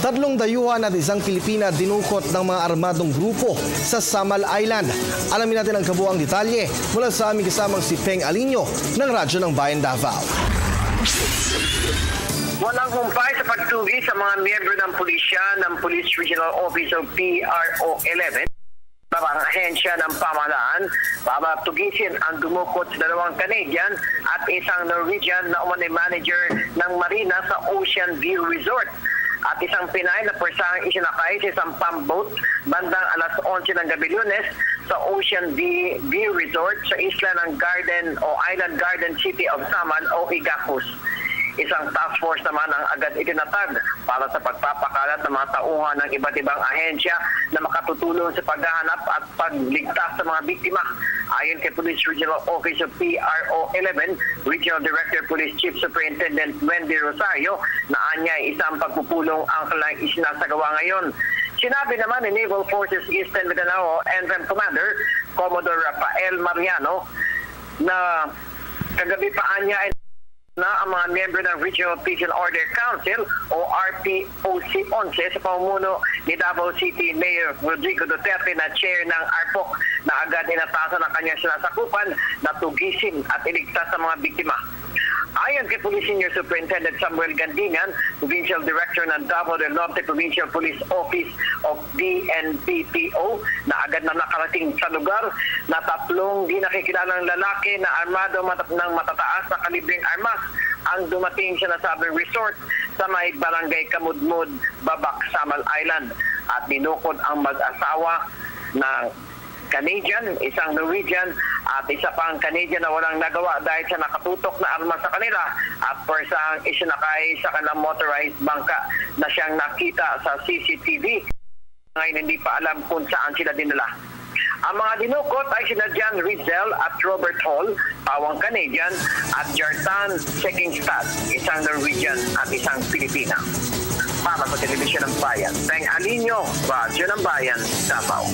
Tatlong dayuhan at isang Pilipina dinukot ng mga armadong grupo sa Samal Island. Alamin natin ang kabuuang detalye mula sa aming kasamang si Peng Alinio ng Radyo ng Bayan Davao. Walang humpay sa pagtugi sa mga miyembro ng pulisya ng Police Regional Office of PRO 11. Ang ahensya ng pamahalaan para tugisin ang dumukot sa dalawang Canadian at isang Norwegian na umano'y manager ng marina sa Ocean View Resort. At isang Pinay na persahang isinakay sa isang pump bandang alas 11 ng gabi Lunes sa Ocean View Resort sa isla ng Island Garden City of Samal o Igapos. Isang task force naman ang agad itinatag para sa pagpapakalat ng mga tauhan ng iba't ibang ahensya na makatutulong sa paghahanap at pagligtas sa mga biktima. Ayon kay Police Regional Office of PRO 11, Regional Director Police Chief Superintendent Wendy Rosario, na anya ay isang pagpupulong ang kanilang isinasagawa ngayon. Sinabi naman ni Naval Forces Eastern Mindanao Ensign Commander Commodore Rafael Mariano na kagabi pa anya ay na ang mga miyembro ng Regional Peace and Order Council o RPOC 11 sa pamumuno ni Davao City Mayor Rodrigo Duterte na chair ng ARPOC na agad inatasan ang kanyang sinasakupan na tugisin at iligtas sa mga biktima. Ayon kay Police Senior Superintendent Samuel Gandingan, Provincial Director ng Davao del Norte Provincial Police Office of DNPPO, na agad na nakarating sa lugar na tatlong di nakikilalang lalaki na armado ng matataas na kalibreng armas ang dumating sa nasabing resort sa may barangay Kamudmud, Babak, Samal Island, at dinukod ang mag-asawa na Canadian, isang Norwegian at isa pang Canadian na walang nagawa dahil sa nakatutok na armas sa kanila at persahang isinakay sa kanilang motorized bangka na siyang nakita sa CCTV. Ngayon hindi pa alam kung saan sila dinala. Ang mga dinukot ay sina John Rizal at Robert Hall, pawang Canadian, at Jartan Sekingstad, isang Norwegian at isang Pilipina. Para sa Telebisyon ng Bayan, Peng Alinio, Radyo ng Bayan, Davao.